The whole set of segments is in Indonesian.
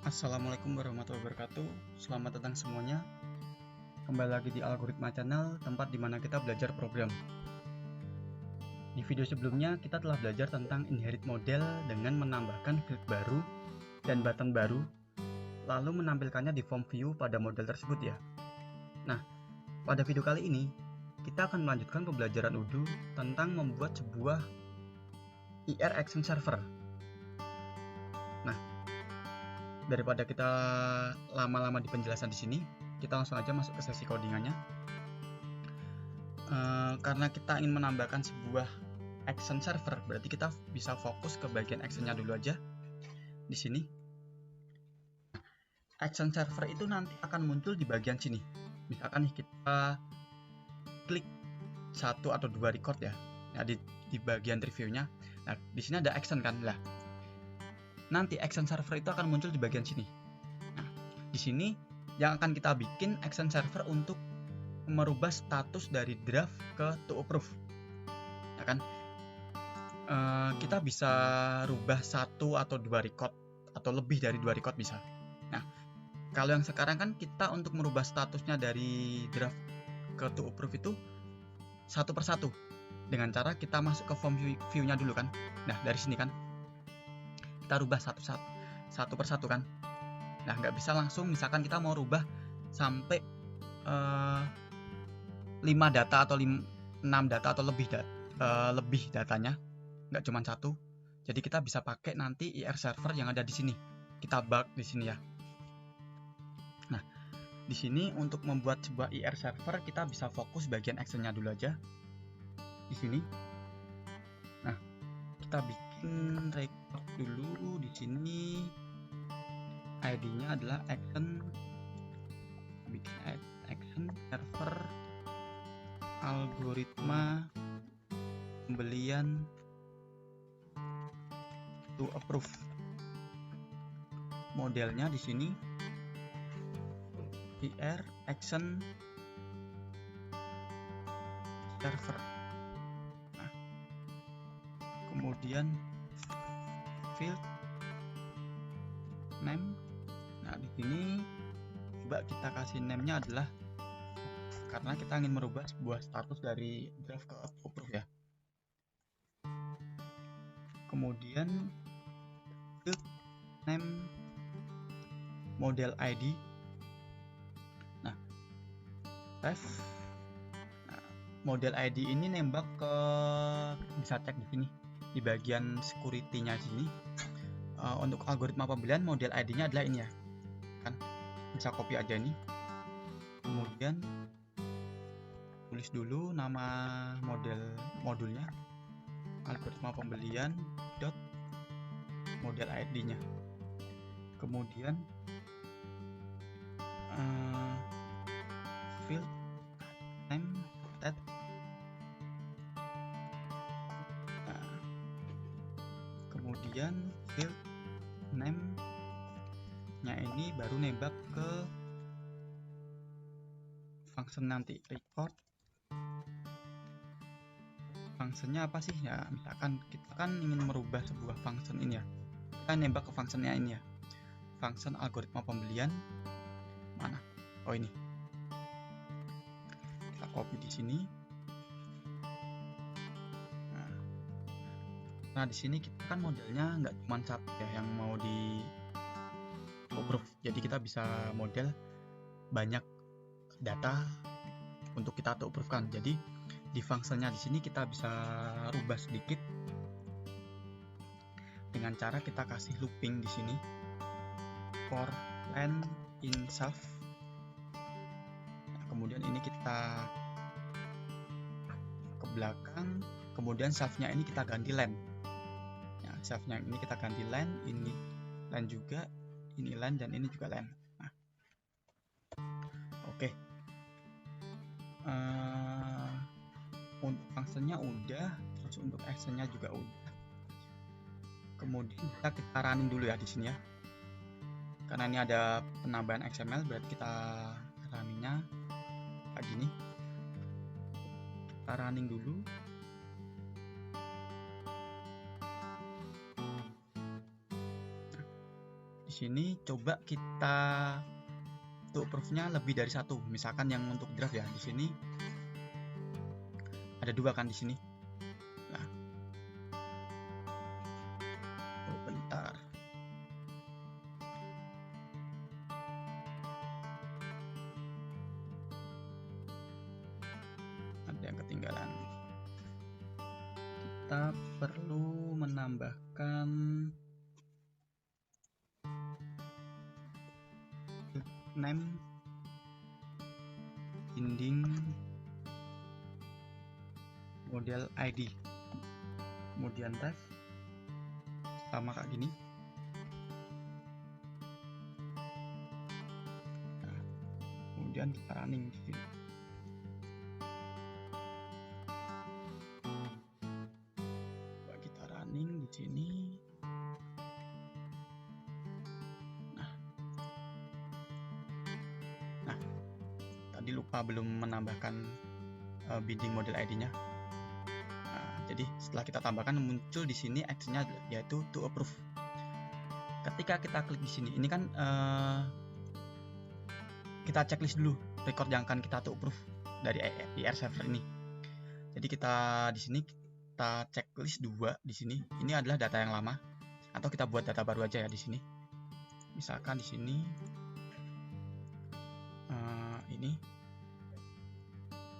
Assalamualaikum warahmatullahi wabarakatuh. Selamat datang semuanya. Kembali lagi di Algoritma Channel, tempat di mana kita belajar program. Di video sebelumnya kita telah belajar tentang inherit model dengan menambahkan field baru dan button baru, lalu menampilkannya di form view pada model tersebut ya. Nah, pada video kali ini kita akan melanjutkan pembelajaran Odoo tentang membuat sebuah IR Action Server. Nah, daripada kita lama-lama di penjelasan di sini, kita langsung aja masuk ke sesi codingannya. Karena kita ingin menambahkan sebuah action server, berarti kita bisa fokus ke bagian actionnya dulu aja di sini. Action server itu nanti akan muncul di bagian sini. Misalkan nih kita klik 1 atau 2 record ya. Nah, di bagian reviewnya. Nah, di sini ada action kan lah. Nanti action server itu akan muncul di bagian sini. Nah, di sini yang akan kita bikin action server untuk merubah status dari draft ke to approve. Ya kan? Kita bisa rubah 1 atau 2 record atau lebih dari 2 record bisa. Nah, kalau yang sekarang kan kita untuk merubah statusnya dari draft ke to approve itu satu persatu dengan cara kita masuk ke form view-nya dulu kan. Nah, dari sini kan kita rubah satu persatu kan. Nah, nggak bisa langsung misalkan kita mau rubah sampai 5 data atau 6 data atau lebih datanya, nggak cuma satu. Jadi kita bisa pakai nanti IR server yang ada di sini. Kita bug di sini ya. Nah, di sini untuk membuat sebuah IR server kita bisa fokus bagian actionnya dulu aja di sini. Nah, kita bikin record dulu di sini. ID-nya adalah action. Bikin action server algoritma pembelian to approve. Modelnya di sini IR action server. Nah, kemudian field name. Nah, di sini coba kita kasih name-nya adalah karena kita ingin merubah sebuah status dari draft ke approve ya. Kemudian field name model ID. Nah, save. Nah, model ID ini nembak ke, bisa cek di sini di bagian security-nya sini. Untuk algoritma pembelian model ID-nya adalah ini ya. Kan bisa copy aja ini. Kemudian tulis dulu nama modulnya algoritma pembelian dot model ID-nya. Kemudian field name that. Nah, kemudian field name nya ini baru nembak ke function nanti record. Functionnya apa sih ya, misalkan kita kan ingin merubah sebuah function ini ya, kita nembak ke functionnya ini ya, function algoritma pembelian mana, oh ini, kita copy di sini. Nah, di sini kita kan modelnya nggak cuma satu ya yang mau di approve, jadi kita bisa model banyak data untuk kita approve kan. Jadi di functionnya di sini kita bisa rubah sedikit dengan cara kita kasih looping di sini for len in self. Nah, kemudian ini kita ke belakang, kemudian self-nya ini kita ganti len. Ya, self-nya ini kita ganti len, ini len juga, ini len, dan ini juga len. Nah, oke. Untuk functionnya udah, terus untuk actionnya juga udah. Kemudian kita running dulu ya di sini ya, karena ini ada penambahan XML, berarti kita runningnya kayak gini. Kita running dulu. Nah, di sini coba kita to approve-nya lebih dari satu. Misalkan yang untuk draft ya, di sini ada 2 kan di sini. Nah, bentar. Ada yang ketinggalan. Kita perlu menambahkan name, binding, model ID, kemudian ref sama kayak gini. Nah, kemudian kita running di sini. Kita running di sini. Nah, tadi lupa belum menambahkan binding model ID-nya. Jadi setelah kita tambahkan, muncul di sini actionnya yaitu to approve. Ketika kita klik di sini, ini kan kita checklist dulu record yang akan kita to approve dari IR server ini. Jadi kita di sini kita checklist 2 di sini. Ini adalah data yang lama, atau kita buat data baru aja ya di sini. Misalkan di sini ini,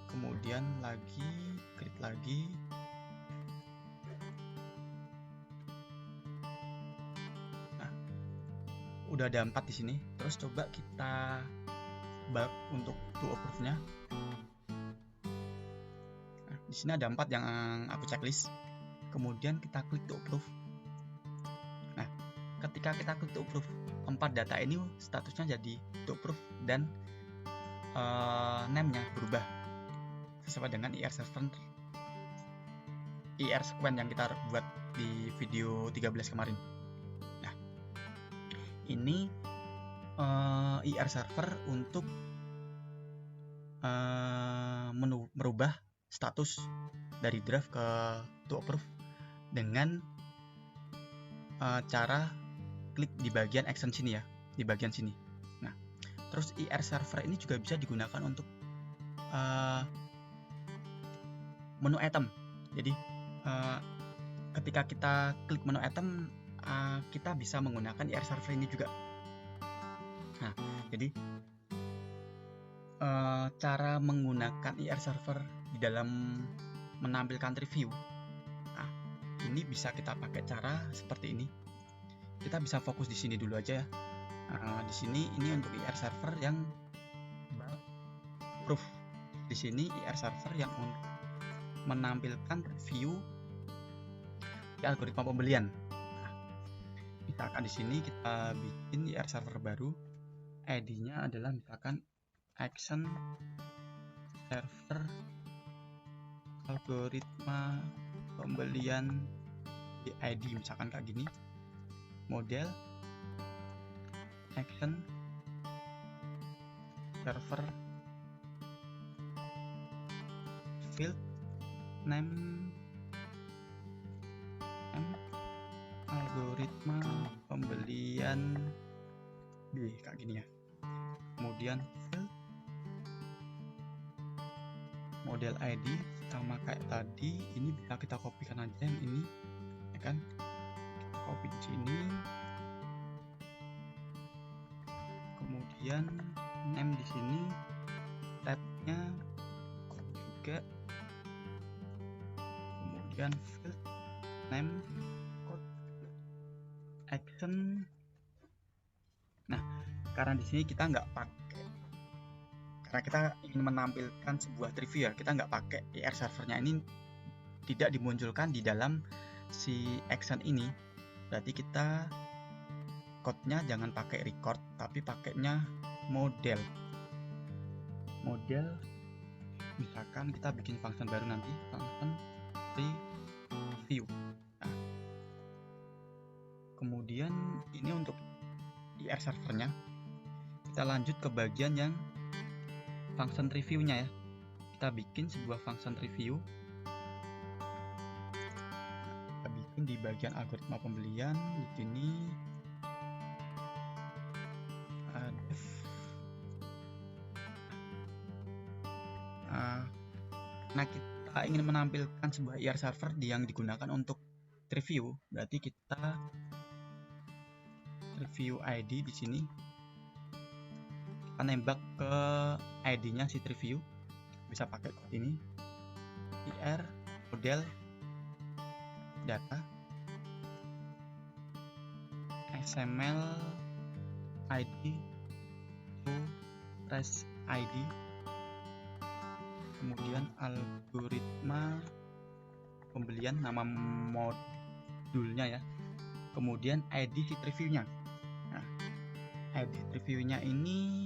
kemudian lagi create lagi. Udah ada 4 di sini. Terus coba kita bug untuk to approve-nya. Nah, di sini ada 4 yang aku checklist. Kemudian kita klik to approve. Nah, ketika kita klik to approve, 4 data ini statusnya jadi to approve dan name-nya berubah sesuai dengan IR server IR sequence yang kita buat di video 13 kemarin. Ini IR server untuk merubah status dari draft ke to approve dengan cara klik di bagian action sini ya, di bagian sini. Nah, terus IR server ini juga bisa digunakan untuk menu item. Jadi ketika kita klik menu item, kita bisa menggunakan IR server ini juga. Nah, jadi cara menggunakan IR server di dalam menampilkan review, nah, ini bisa kita pakai cara seperti ini. Kita bisa fokus di sini dulu aja ya. Di sini ini untuk IR server yang proof. Di sini IR server yang untuk menampilkan review di algoritma pembelian. Misalkan di sini kita bikin IR server baru, ID-nya adalah misalkan action server algoritma pembelian di ID, misalkan kayak gini. Model action server field name algoritma pembelian B, kayak gini ya. Kemudian model ID sama kayak tadi, ini bisa kita kopikan aja yang ini ya kan, kita copy di sini. Kemudian name di sini, tabnya copy juga. Kemudian field name action. Nah, karena di sini kita nggak pakai, karena kita ingin menampilkan sebuah review ya, kita nggak pakai IR servernya, ini tidak dimunculkan di dalam si action ini. Berarti kita code-nya jangan pakai record, tapi pakainya model. Misalkan kita bikin function baru nanti, function review. Nah, kemudian ini untuk IR servernya. Kita lanjut ke bagian yang function review-nya ya. Kita bikin sebuah function review. Kita bikin di bagian algoritma pembelian di sini. Karena kita ingin menampilkan sebuah IR server yang digunakan untuk review, berarti kita review ID di sini kita nembak ke ID-nya si review, bisa pakai code ini IR model data XML ID to res ID, kemudian algoritma pembelian, nama modulnya ya, kemudian ID si reviewnya. Nah, ID reviewnya ini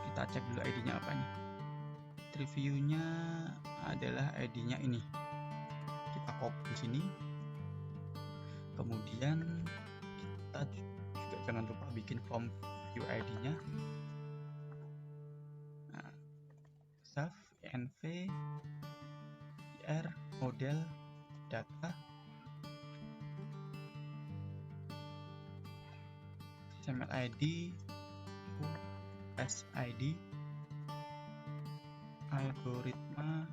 kita cek dulu ID-nya apa nih. Reviewnya adalah ID-nya ini, kita copy di sini, kemudian kita juga jangan lupa bikin form view ID-nya. Nah, save env IR model data XML ID SID algoritma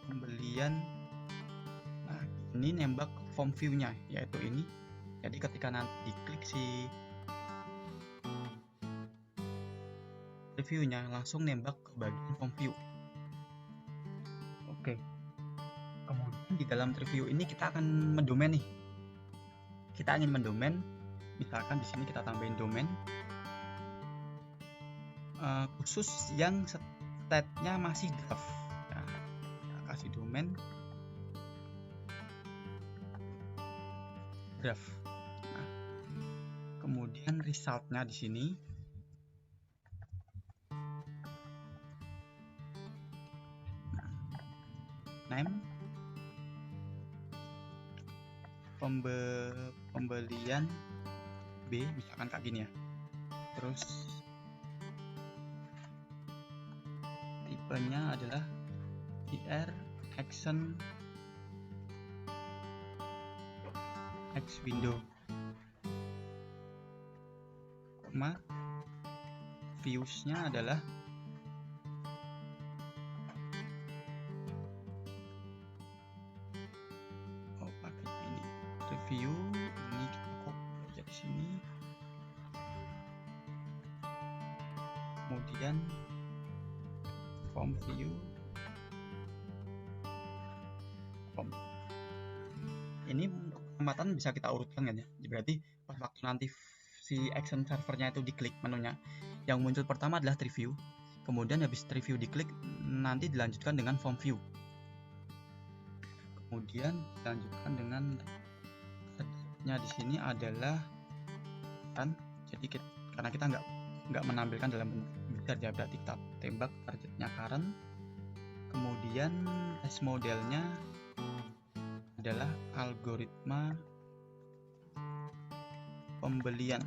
pembelian. Nah, ini nembak form view-nya, yaitu ini. Jadi ketika nanti diklik si reviewnya, langsung nembak ke bagian form view. Oke. Kemudian di dalam review ini kita akan mendomain nih. Kita ingin mendomain, misalkan di sini kita tambahin domain khusus yang state-nya masih draft. Nah, kita kasih domain draft. Nah, kemudian result-nya di sini name pembelian B, misalkan kayak gini ya. Terus tipenya adalah IR action X window, views-nya adalah pakai ini review, ini kita copy aja di sini, kemudian form view form. Ini untuk penempatan bisa kita urutkan kan ya, berarti pas waktu nanti si action servernya itu diklik menunya, yang muncul pertama adalah review, kemudian habis review diklik nanti dilanjutkan dengan form view, kemudian dilanjutkan dengan di sini adalah kan, jadi karena kita nggak menampilkan dalam bentuk bidar ya, berarti kita tembak targetnya current, kemudian res modelnya adalah algoritma pembelian,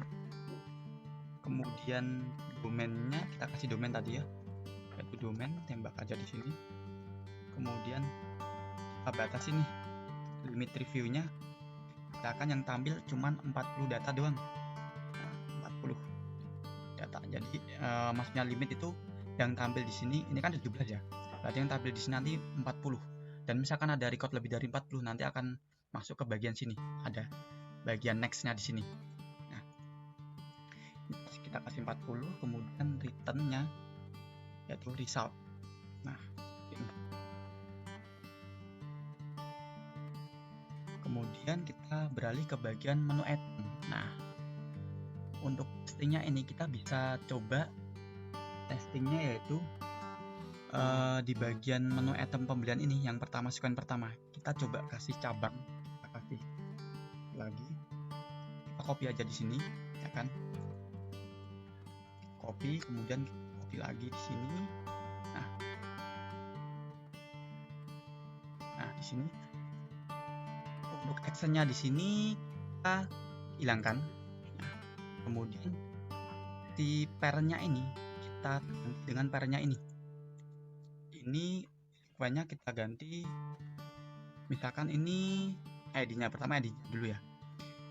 kemudian domainnya kita kasih domain tadi ya, yaitu domain, tembak aja di sini, kemudian kita batasi nih limit reviewnya, misalkan yang tampil cuman 40 data doang. Nah, 40 data, jadi maksudnya limit itu yang tampil di sini, ini kan 17 ya, berarti yang tampil di sini nanti 40, dan misalkan ada record lebih dari 40 nanti akan masuk ke bagian sini, ada bagian next-nya di sini. Nah, kita kasih 40, kemudian return-nya yaitu result. Nah, ini. Kemudian kita beralih ke bagian menu item. Nah, untuk testingnya ini kita bisa coba testingnya yaitu di bagian menu item pembelian ini, yang pertama, sequence pertama, kita coba kasih cabang, kita kasih lagi, kita copy aja di sini ya kan, copy, kemudian copy lagi di sini. Nah di sini untuk actionnya di sini kita hilangkan. Nah, kemudian di pairnya ini kita ganti dengan pairnya ini sequence-nya kita ganti, misalkan ini ID-nya, pertama ID-nya dulu ya,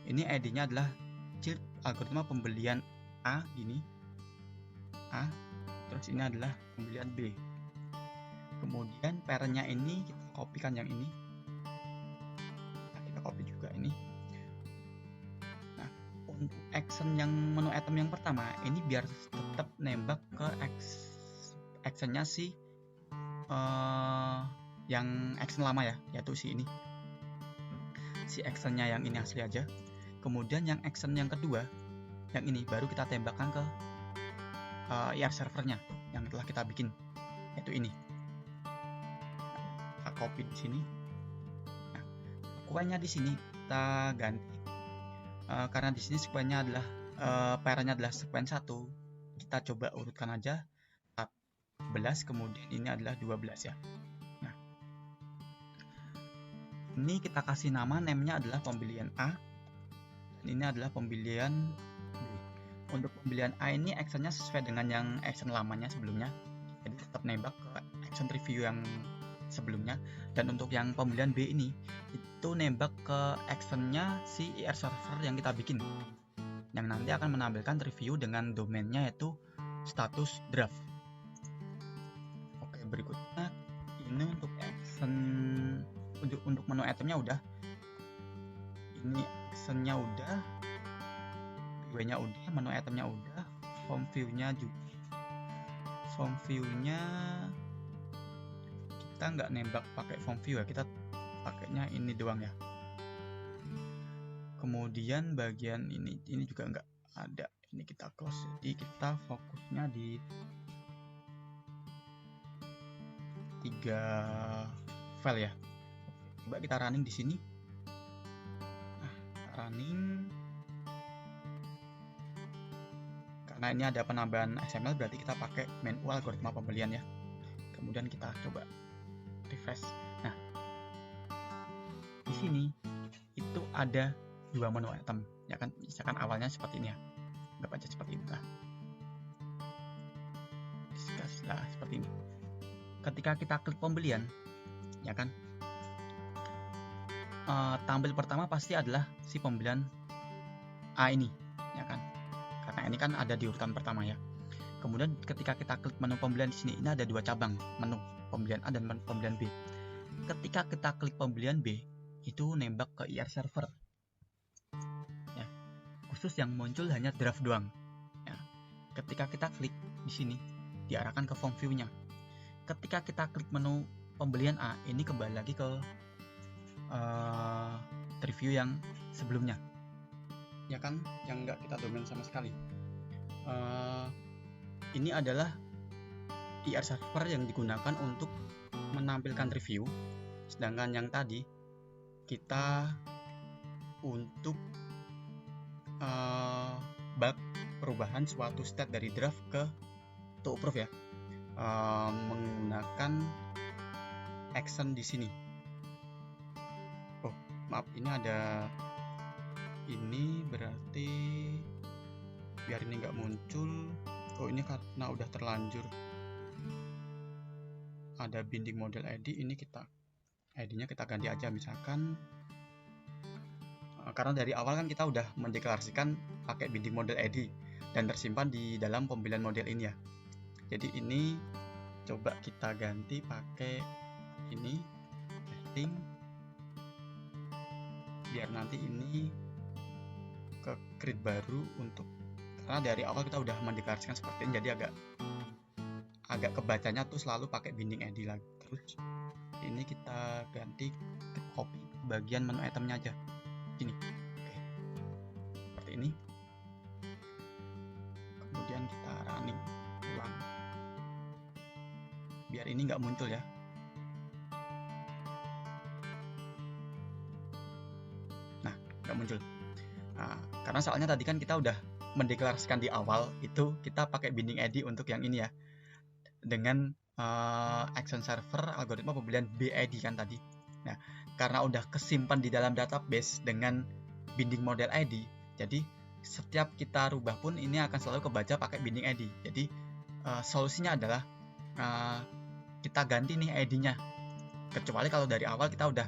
ini ID-nya adalah chip algoritma pembelian A, gini A, terus ini adalah pembelian B. Kemudian parentnya ini kita kopikan yang ini. Nah, kita copy juga ini. Nah, untuk action yang menu item yang pertama ini biar tetap nembak ke actionnya si yang action lama ya, yaitu si ini. Si actionnya yang ini asli aja. Kemudian yang action yang kedua, yang ini baru kita tembakkan ke IR servernya yang telah kita bikin, yaitu ini. Kita copy di sini. Nah, sequence-nya di sini kita ganti karena di sini sequence-nya adalah parentnya adalah sequence 1. Kita coba urutkan aja 14, kemudian ini adalah 12 ya. Nah, ini kita kasih nama, name-nya adalah pembelian A, dan ini adalah pembelian B. Untuk pembelian A ini actionnya sesuai dengan yang action lamanya sebelumnya, jadi tetap nembak ke action review yang sebelumnya. Dan untuk yang pembelian B ini itu nembak ke actionnya si IR server yang kita bikin, yang nanti akan menampilkan review dengan domainnya yaitu status draft. Oke, berikutnya ini untuk action, untuk menu itemnya udah, ini actionnya udah, nya udah, menu itemnya udah, form view-nya juga. Form view-nya kita nggak nembak pakai form view ya, kita pakainya ini doang ya. Kemudian bagian ini juga nggak ada, ini kita close. Jadi kita fokusnya di 3 file ya. Coba kita running di sini. Nah, running. Karena ini ada penambahan XML, berarti kita pakai menu algoritma pembelian ya. Kemudian kita coba refresh. Nah, di sini itu ada 2 menu item, ya kan? Misalkan awalnya seperti ini ya, nggak aja seperti ini lah. Discuss lah seperti ini. Ketika kita klik pembelian, ya kan? Tampil pertama pasti adalah si pembelian A ini, ya kan? Karena ini kan ada di urutan pertama ya. Kemudian ketika kita klik menu pembelian di sini, ini ada 2 cabang menu, pembelian A dan pembelian B. Ketika kita klik pembelian B, itu nembak ke IR server. Ya, khusus yang muncul hanya draft doang. Ya, ketika kita klik di sini, diarahkan ke form view-nya. Ketika kita klik menu pembelian A, ini kembali lagi ke review yang sebelumnya, ya kan, yang nggak kita domain sama sekali. Ini adalah IR server yang digunakan untuk menampilkan review, sedangkan yang tadi kita untuk bug perubahan suatu state dari draft ke to approve ya, menggunakan action di sini. Oh maaf, ini ada ini, berarti biar ini nggak muncul. Oh, ini karena udah terlanjur ada binding model ID, ini kita ID-nya kita ganti aja, misalkan karena dari awal kan kita udah mendeklarasikan pakai binding model ID dan tersimpan di dalam pembelian model ini ya. Jadi ini coba kita ganti pakai ini testing, biar nanti ini ke create baru, untuk karena dari awal kita udah mendeklarasikan seperti ini, jadi agak kebacanya tuh selalu pakai binding ID lagi. Terus ini kita ganti, kita copy bagian menu itemnya aja ini. Oke, seperti ini. Kemudian kita running ulang biar ini nggak muncul ya. Nah, nggak muncul. Nah, karena soalnya tadi kan kita udah mendeklarasikan di awal itu kita pakai binding ID untuk yang ini ya, dengan action server algoritma pembelian BID kan tadi. Nah, karena udah kesimpan di dalam database dengan binding model ID, jadi setiap kita rubah pun ini akan selalu kebaca pakai binding ID. Jadi solusinya adalah kita ganti nih ID-nya, kecuali kalau dari awal kita udah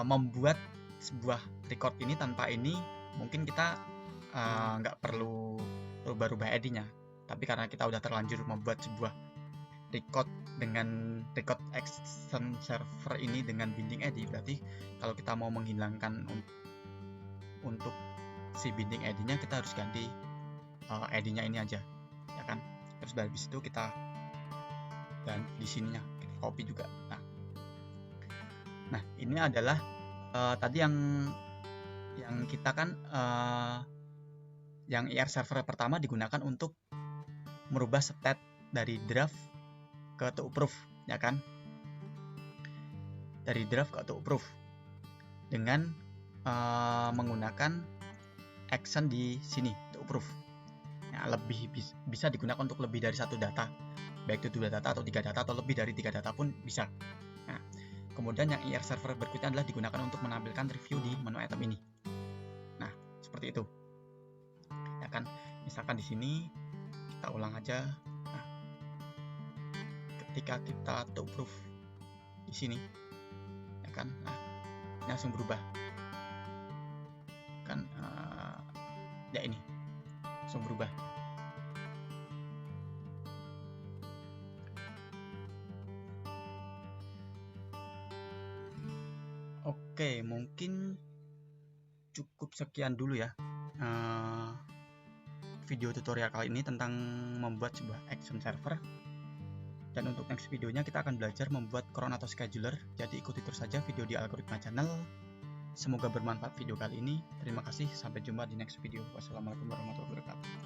membuat sebuah record ini tanpa ini, mungkin kita nggak perlu rubah-rubah ID-nya. Tapi karena kita udah terlanjur membuat sebuah record action server ini dengan binding id, berarti kalau kita mau menghilangkan untuk si binding id-nya, kita harus ganti id-nya ini aja, ya kan. Terus dari situ kita dan di sininya kita copy juga. Nah ini adalah tadi yang kita kan yang IR server pertama digunakan untuk merubah state dari draft ke to approve, ya kan, dari draft ke to approve dengan menggunakan action di sini to approve. Nah, lebih bisa digunakan untuk lebih dari satu data, baik itu 2 data atau 3 data atau lebih dari 3 data pun bisa. Nah, kemudian yang IR server berikutnya adalah digunakan untuk menampilkan review di menu item ini. Nah, seperti itu, ya kan. Misalkan di sini kita ulang aja. Nah, ketika kita to approve di sini, ya kan, nah ini langsung berubah kan, ya ini langsung berubah. Oke, mungkin cukup sekian dulu ya video tutorial kali ini tentang membuat sebuah action server. Dan untuk next videonya kita akan belajar membuat cron atau scheduler. Jadi ikuti terus saja video di Algoritma Channel. Semoga bermanfaat video kali ini. Terima kasih, sampai jumpa di next video. Wassalamualaikum warahmatullahi wabarakatuh.